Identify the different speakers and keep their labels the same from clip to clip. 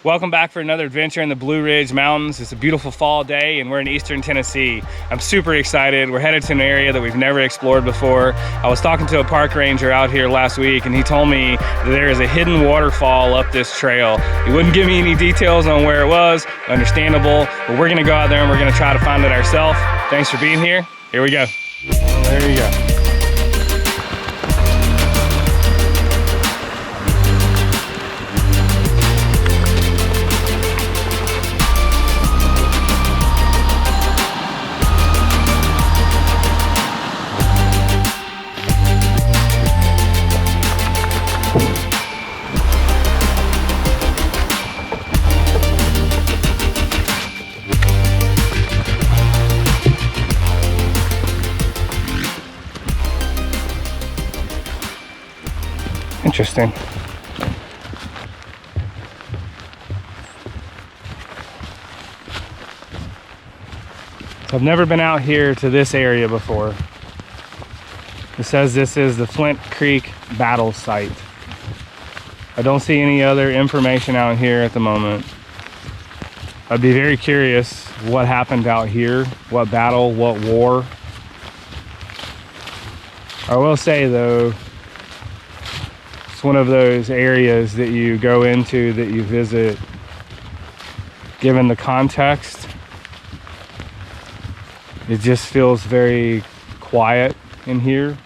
Speaker 1: Welcome back for another adventure in the Blue Ridge Mountains. It's a beautiful fall day and we're in eastern Tennessee. I'm super excited. We're headed to an area that we've never explored before. I was talking to a park ranger out here last week and he told me that there is a hidden waterfall up this trail. He wouldn't give me any details on where it was, understandable, but we're gonna go out there and we're gonna try to find it ourselves. Thanks for being here. Here we go. There you go. Interesting. So I've never been out here to this area before. It says this is the Flint Creek battle site. I don't see any other information out here at the moment. I'd be very curious what happened out here, what battle, what war. I will say though, one of those areas that you go into, that you visit, given the context, it just feels very quiet in here,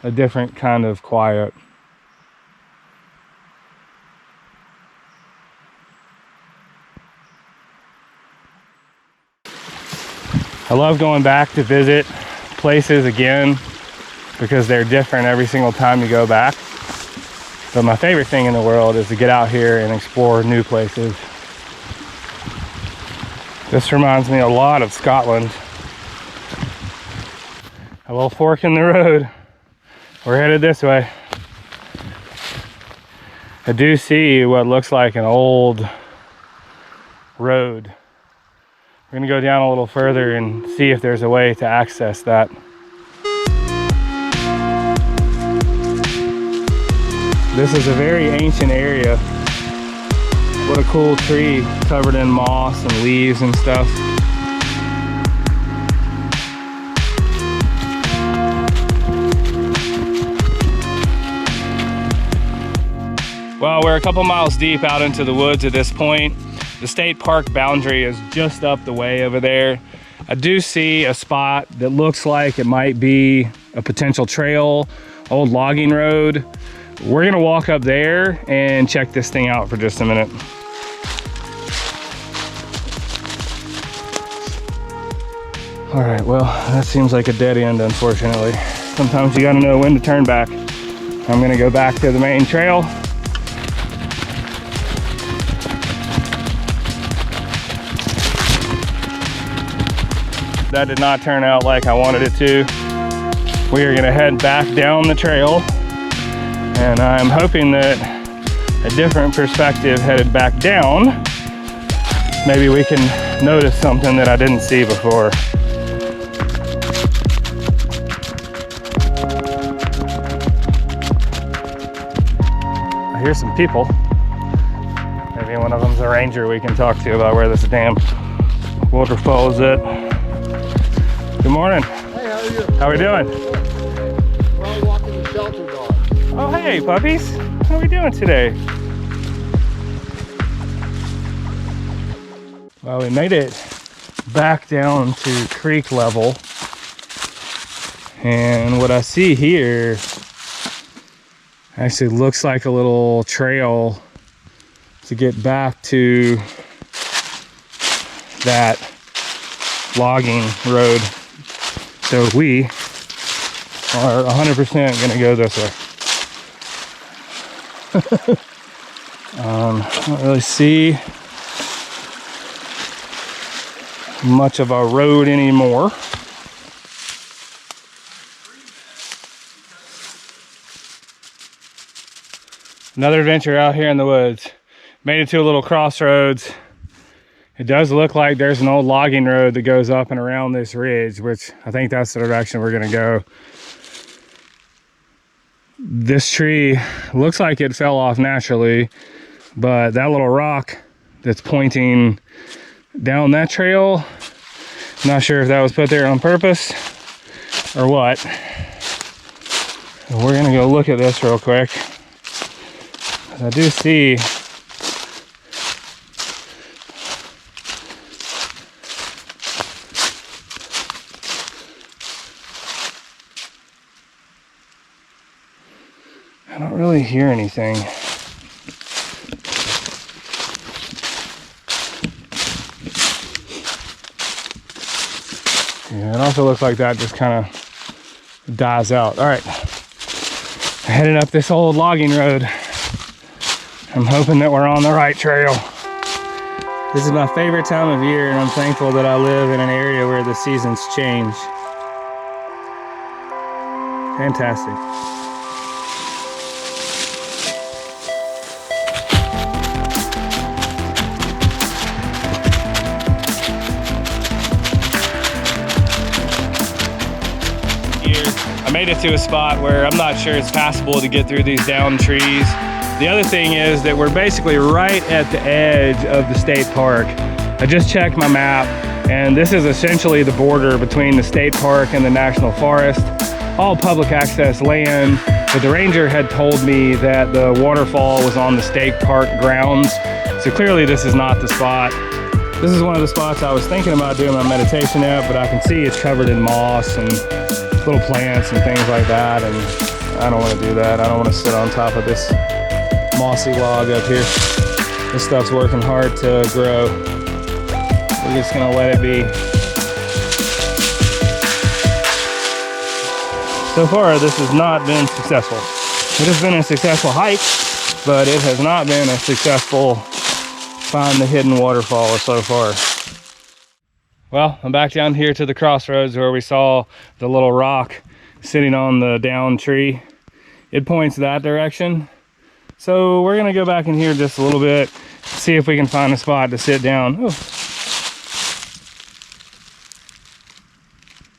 Speaker 1: a different kind of quiet. I love going back to visit places again because they're different every single time you go back. But my favorite thing in the world is to get out here and explore new places. This reminds me a lot of Scotland. A little fork in the road. We're headed this way. I do see what looks like an old road. We're gonna go down a little further and see if there's a way to access that. This is a very ancient area. What a cool tree covered in moss and leaves and stuff. Well, we're a couple miles deep out into the woods at this point. The state park boundary is just up the way over there. I do see a spot that looks like it might be a potential trail, old logging road. We're gonna walk up there and check this thing out for just a minute. All right, well, that seems like a dead end, unfortunately. Sometimes you gotta know when to turn back. I'm gonna go back to the main trail. That did not turn out like I wanted it to. We are gonna head back down the trail. And I'm hoping that a different perspective headed back down, maybe we can notice something that I didn't see before. I hear some people. Maybe one of them's a ranger we can talk to about where this damn waterfall is at. Good morning.
Speaker 2: Hey, how are you?
Speaker 1: How are we doing?
Speaker 2: We're walking the shelter dog.
Speaker 1: Oh, hey, puppies. How are we doing today? Well, we made it back down to creek level. And what I see here actually looks like a little trail to get back to that logging road. So we are 100% gonna go this way. I don't really see much of a road anymore. Another adventure out here in the woods. Made it to a little crossroads. It does look like there's an old logging road that goes up and around this ridge, which I think that's the direction we're gonna go. This tree looks like it fell off naturally. but that little rock that's pointing down that trail, not sure if that was put there on purpose or what. We're gonna go look at this real quick. I do see I don't really hear anything. Yeah, it also looks like that just kind of dies out. All right, heading up this old logging road. I'm hoping that we're on the right trail. This is my favorite time of year, and I'm thankful that I live in an area where the seasons change. Fantastic. I made it to a spot where I'm not sure it's passable to get through these downed trees. The other thing is that we're basically right at the edge of the state park. I just checked my map, and this is essentially the border between the state park and the national forest. All public access land, but the ranger had told me that the waterfall was on the state park grounds. So clearly this is not the spot. This is one of the spots I was thinking about doing my meditation at, but I can see it's covered in moss and little plants and things like that, and I don't want to do that. I don't want to sit on top of this mossy log up here. This stuff's working hard to grow. We're just gonna let it be. So far, this has not been successful. It has been a successful hike, but it has not been a successful find the hidden waterfall so far. Well, I'm back down here to the crossroads where we saw the little rock sitting on the down tree. It points that direction. So we're gonna go back in here just a little bit, see if we can find a spot to sit down. Oh.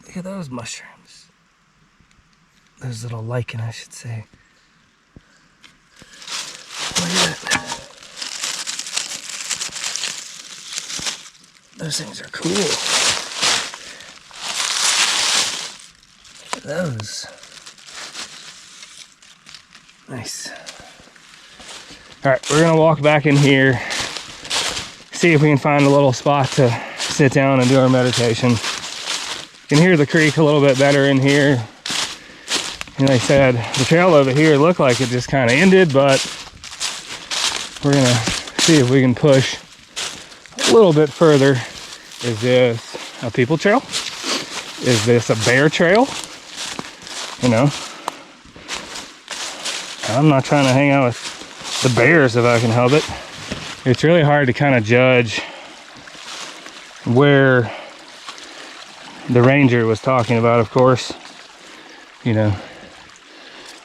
Speaker 1: Look at those mushrooms. Those little lichen, I should say. Look at that. Those things are cool. Look at those. Nice. All right, we're gonna walk back in here, see if we can find a little spot to sit down and do our meditation. You can hear the creek a little bit better in here. And like I said, the trail over here looked like it just kind of ended, but we're gonna see if we can push a little bit further. Is this a people trail? Is this a bear trail? You know, I'm not trying to hang out with the bears if I can help it. It's really hard to kind of judge where the ranger was talking about, of course. You know,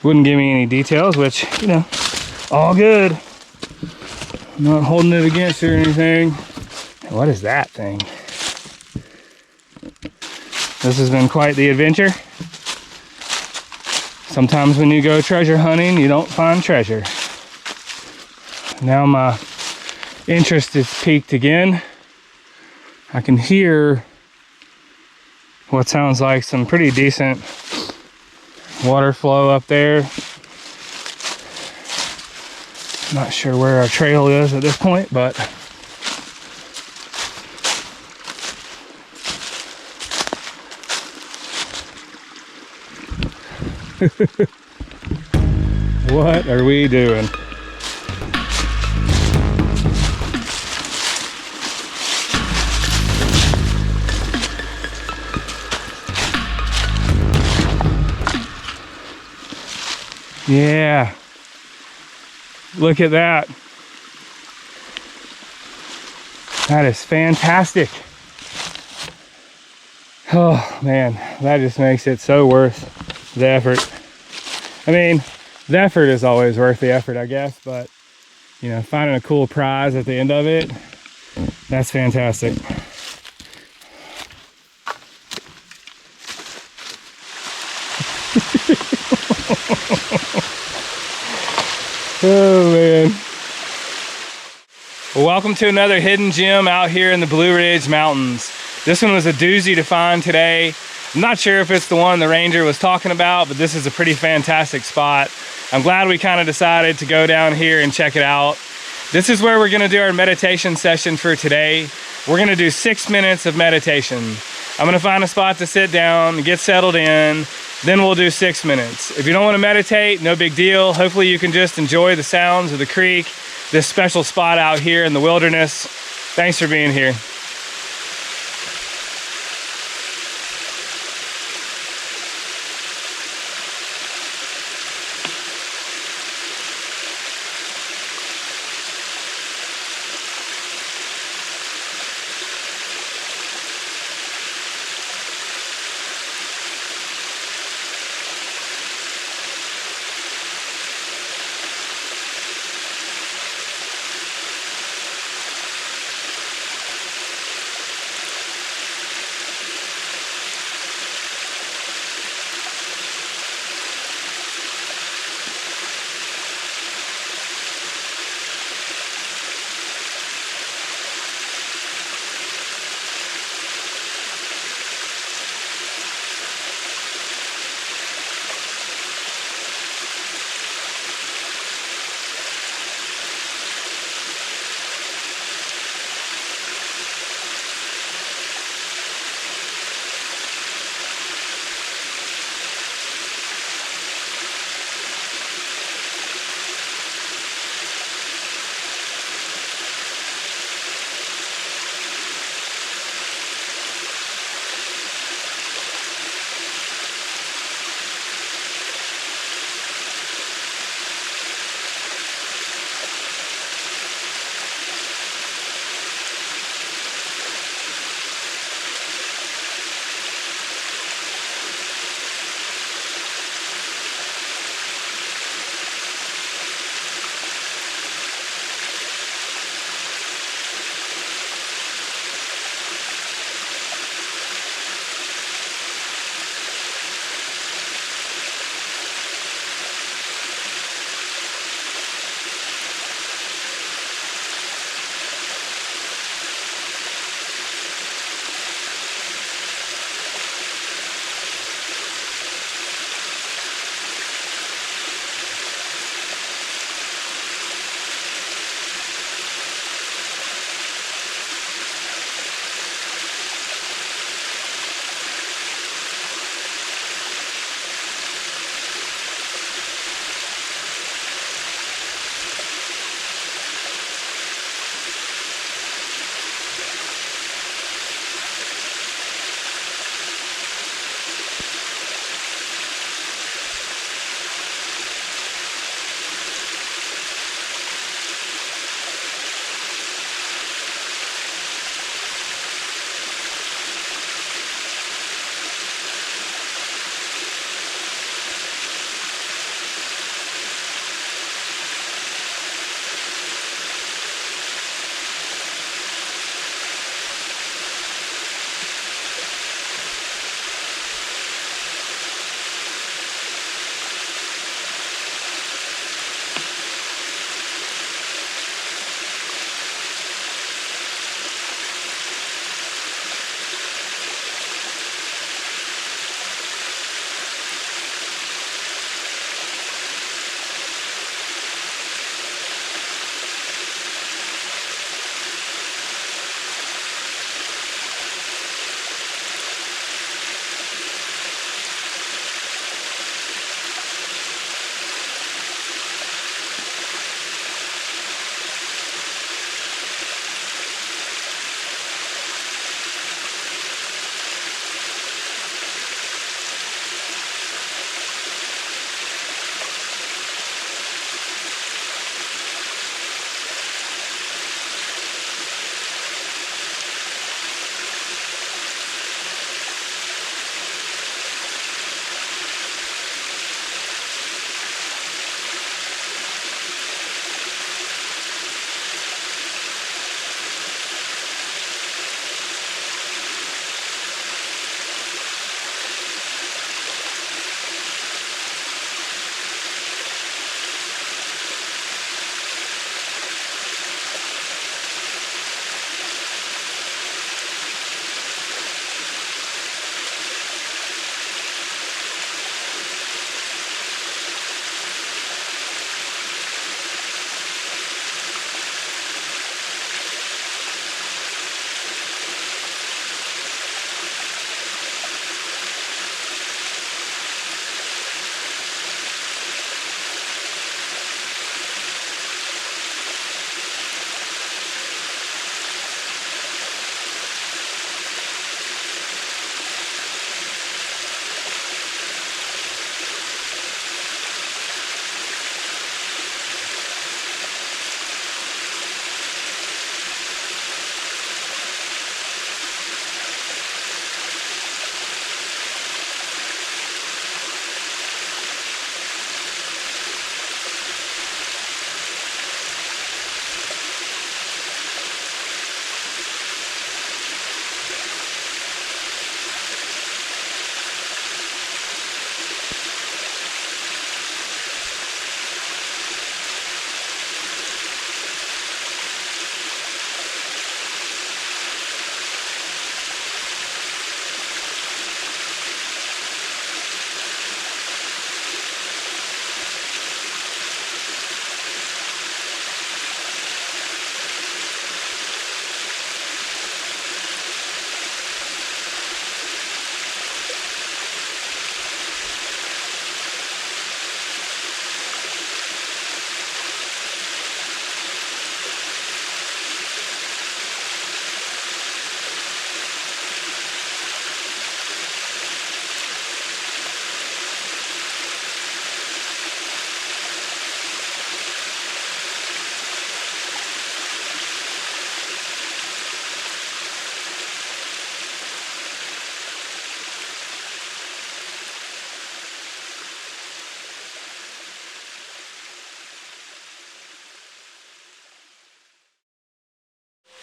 Speaker 1: wouldn't give me any details, which, you know, all good. I'm not holding it against her or anything. What is that thing? This has been quite the adventure. Sometimes when you go treasure hunting, you don't find treasure. Now my interest is piqued again. I can hear what sounds like some pretty decent water flow up there. Not sure where our trail is at this point, but what are we doing? Yeah, look at that. That is fantastic. Oh man, that just makes it so worth the effort. I mean, the effort is always worth the effort, I guess, but you know, finding a cool prize at the end of it, that's fantastic. Oh man, Well, welcome to another hidden gem out here in the Blue Ridge Mountains. This one was a doozy to find today. I'm not sure if it's the one the ranger was talking about, but this is a pretty fantastic spot. I'm glad we kind of decided to go down here and check it out. This is where we're going to do our meditation session for today. We're going to do 6 minutes of meditation. I'm going to find a spot to sit down, get settled in, then we'll do 6 minutes. If you don't want to meditate, no big deal. Hopefully you can just enjoy the sounds of the creek, this special spot out here in the wilderness. Thanks for being here.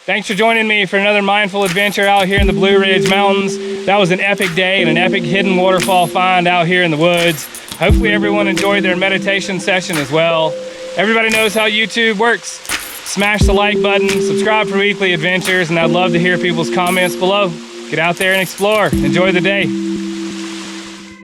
Speaker 1: Thanks for joining me for another mindful adventure out here in the Blue Ridge Mountains. That was an epic day and an epic hidden waterfall find out here in the woods. Hopefully everyone enjoyed their meditation session as well. Everybody knows how YouTube works. Smash the like button, subscribe for weekly adventures, and I'd love to hear people's comments below. Get out there and explore. Enjoy the day.